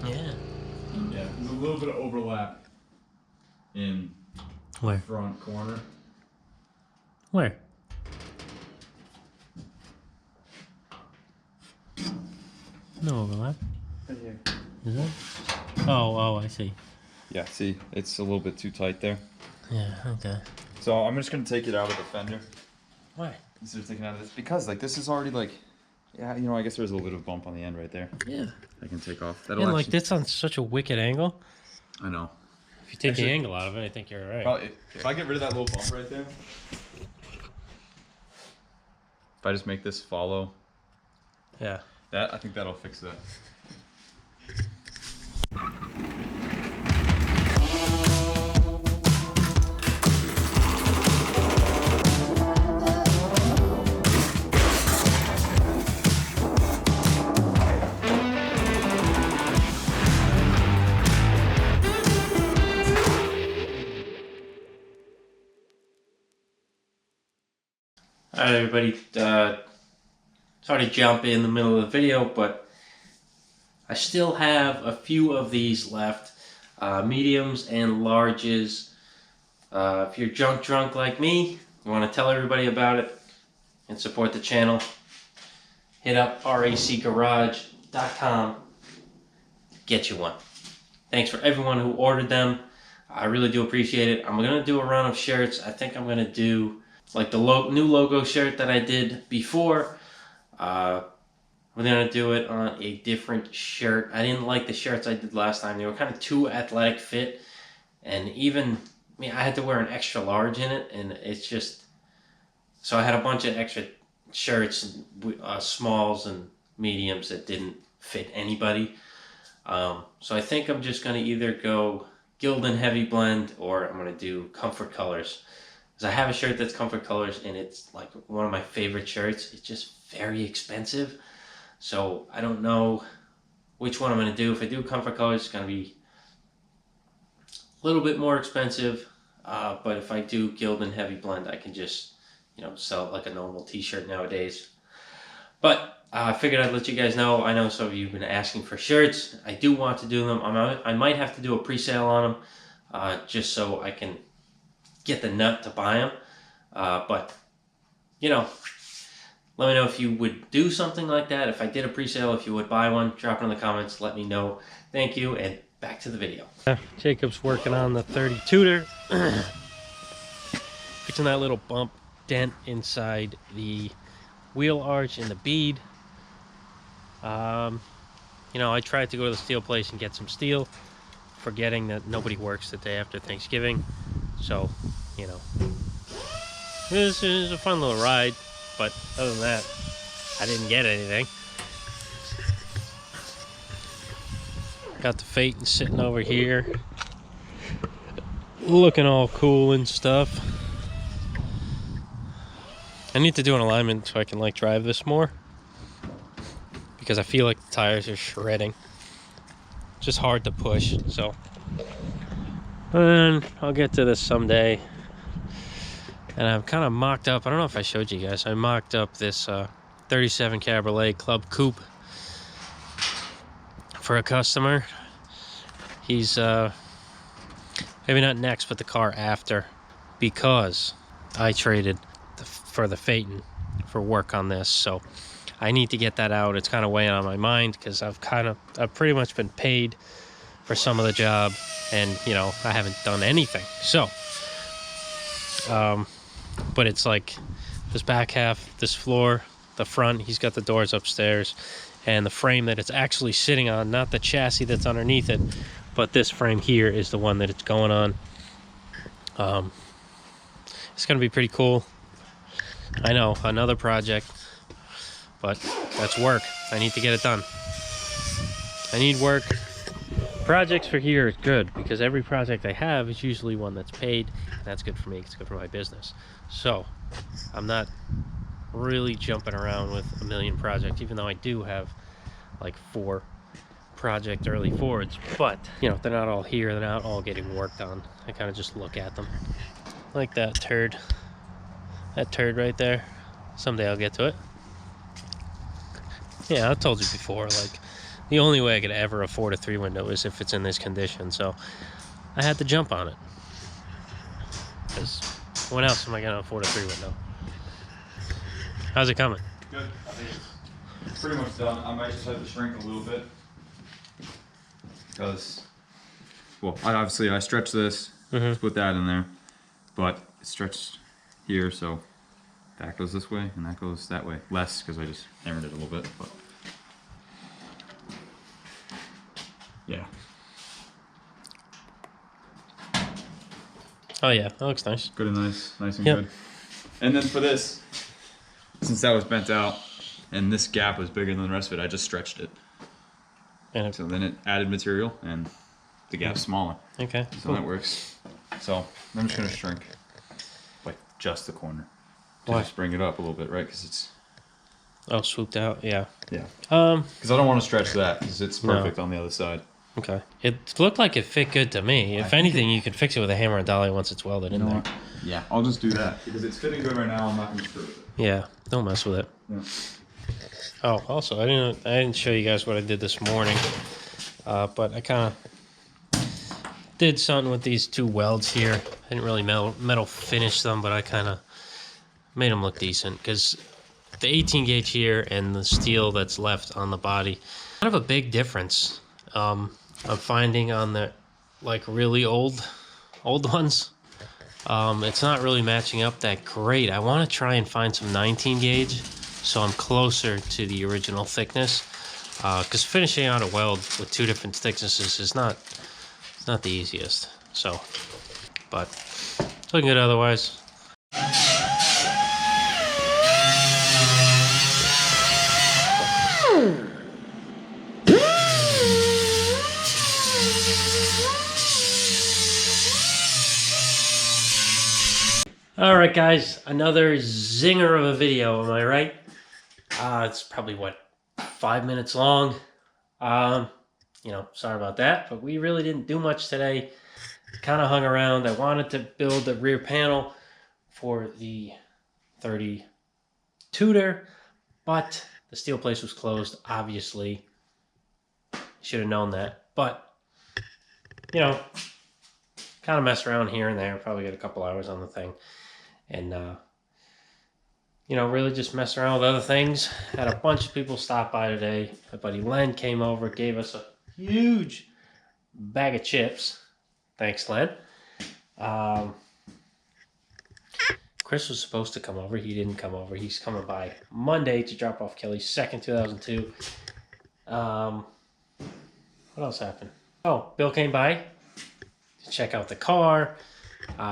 Yeah. Yeah, there's a little bit of overlap in Where? the front corner. Where? No overlap. Right here. Is it? Oh, I see. Yeah, see, it's a little bit too tight there. Yeah, okay. So I'm just gonna take it out of the fender. Why? Instead of taking it out of this, because like this is already like, yeah, you know, I guess there's a little bump on the end right there. Yeah. I can take off. And like this on such a wicked angle. I know. If you take the angle out of it, I think you're all right. Well, if I get rid of that little bump right there, if I just make this follow, Yeah. I think that'll fix that. Alright everybody, sorry to jump in the middle of the video, but I still have a few of these left, mediums and larges. If you're junk drunk like me, you want to tell everybody about it and support the channel, hit up racgarage.com, get you one. Thanks for everyone who ordered them. I really do appreciate it. I'm going to do a run of shirts. I think I'm going to do like the new logo shirt that I did before. We're going to do it on a different shirt. I didn't like the shirts I did last time. They were kind of too athletic fit. And even, I mean, I had to wear an extra large in it. And it's just, so I had a bunch of extra shirts, smalls and mediums that didn't fit anybody. So I think I'm just going to either go Gildan Heavy Blend or I'm going to do Comfort Colors. Because I have a shirt that's Comfort Colors and it's like one of my favorite shirts. It's just very expensive. So I don't know which one I'm going to do. If I do Comfort Colors, it's going to be a little bit more expensive. But if I do Gildan Heavy Blend, I can just, you know, sell it like a normal t-shirt nowadays. But I figured I'd let you guys know. I know some of you have been asking for shirts. I do want to do them. I might have to do a pre-sale on them just so I can get the nut to buy them. But, you know, let me know if you would do something like that. If I did a pre-sale, if you would buy one, drop it in the comments. Let me know. Thank you, and back to the video. Jacob's working on the 32er. Fixing that little bump dent inside the wheel arch and the bead. You know, I tried to go to the steel place and get some steel, forgetting that nobody works the day after Thanksgiving. So, you know, this is a fun little ride, but other than that, I didn't get anything. Got the Phaeton sitting over here, looking all cool and stuff. I need to do an alignment so I can like drive this more, because I feel like the tires are shredding. Just hard to push, so. And I'll get to this someday. And I've kind of mocked up, I don't know if I showed you guys, I mocked up this 37 Cabriolet Club Coupe for a customer. He's maybe not next, but the car after, because I traded for the Phaeton for work on this. So I need to get that out. It's kind of weighing on my mind because I've pretty much been paid for some of the job, and you know, I haven't done anything. So but it's like this back half, this floor, the front, he's got the doors upstairs, and the frame that it's actually sitting on, not the chassis that's underneath it, but this frame here is the one that it's going on. It's gonna be pretty cool. I know, another project, but that's work. I need to get it done. I need work. Projects for here is good because every project I have is usually one that's paid, and that's good for me. It's good for my business. So I'm not really jumping around with a million projects, even though I do have like 4 project early Fords, but you know, they're not all here, they're not all getting worked on. I kind of just look at them like that turd right there. Someday I'll get to it. Yeah, I told you before, like The only way I could ever afford a 3-window is if it's in this condition, so I had to jump on it. Because when else am I going to afford a 3-window? How's it coming? Good. I think it's pretty much done. I might just have to shrink a little bit. Because, well, I stretched this, put that in there, but it's stretched here, so that goes this way and that goes that way. Less because I just hammered it a little bit, but yeah. Oh yeah, that looks nice. Good and nice and good. And then for this, since that was bent out and this gap was bigger than the rest of it, I just stretched it. And so then it added material and the gap's smaller. Okay. So that works. So I'm just gonna shrink like just the corner to just bring it up a little bit, right? Because it's swooped out. Yeah. Yeah. Because I don't want to stretch that because it's perfect on the other side. Okay. It looked like it fit good to me. If anything, you could fix it with a hammer and dolly once it's welded in there. Yeah, I'll just do that because it's fitting good right now. I'm not gonna screw with it. Yeah. Don't mess with it. Yeah. Oh, also, I didn't show you guys what I did this morning, but I kind of did something with these 2 welds here. I didn't really metal finish them, but I kind of made them look decent because the 18 gauge here and the steel that's left on the body, kind of a big difference. I'm finding on the like really old ones. It's not really matching up that great. I want to try and find some 19 gauge. So I'm closer to the original thickness, because finishing out a weld with 2 different thicknesses is not the easiest. So, but looking good otherwise. All right, guys, another zinger of a video. Am I right? It's probably, what, 5 minutes long. You know, sorry about that, but we really didn't do much today. Kind of hung around. I wanted to build the rear panel for the 30 Tudor, but the steel place was closed, obviously. Should have known that. But, you know, kind of mess around here and there. Probably get a couple hours on the thing. And, you know, really just mess around with other things. Had a bunch of people stop by today. My buddy Len came over, gave us a huge bag of chips. Thanks, Len. Chris was supposed to come over. He didn't come over. He's coming by Monday to drop off Kelly's second 2002. What else happened? Oh, Bill came by to check out the car.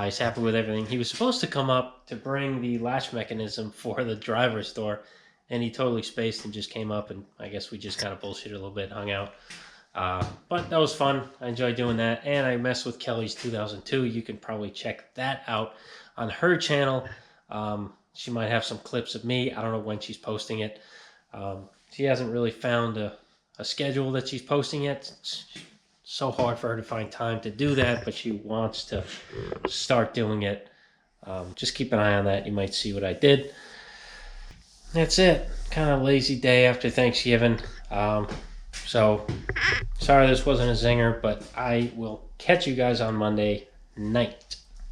He's happy with everything. He was supposed to come up to bring the latch mechanism for the driver's door, and he totally spaced and just came up, and I guess we just kind of bullshitted a little bit, hung out. But that was fun. I enjoyed doing that, and I messed with Kelly's 2002. You can probably check that out on her channel. She might have some clips of me. I don't know when she's posting it. She hasn't really found a schedule that she's posting yet. It's so hard for her to find time to do that, but she wants to start doing it. Just keep an eye on that. You might see what I did. That's it. Kind of lazy day after Thanksgiving. So sorry this wasn't a zinger, but I will catch you guys on Monday night.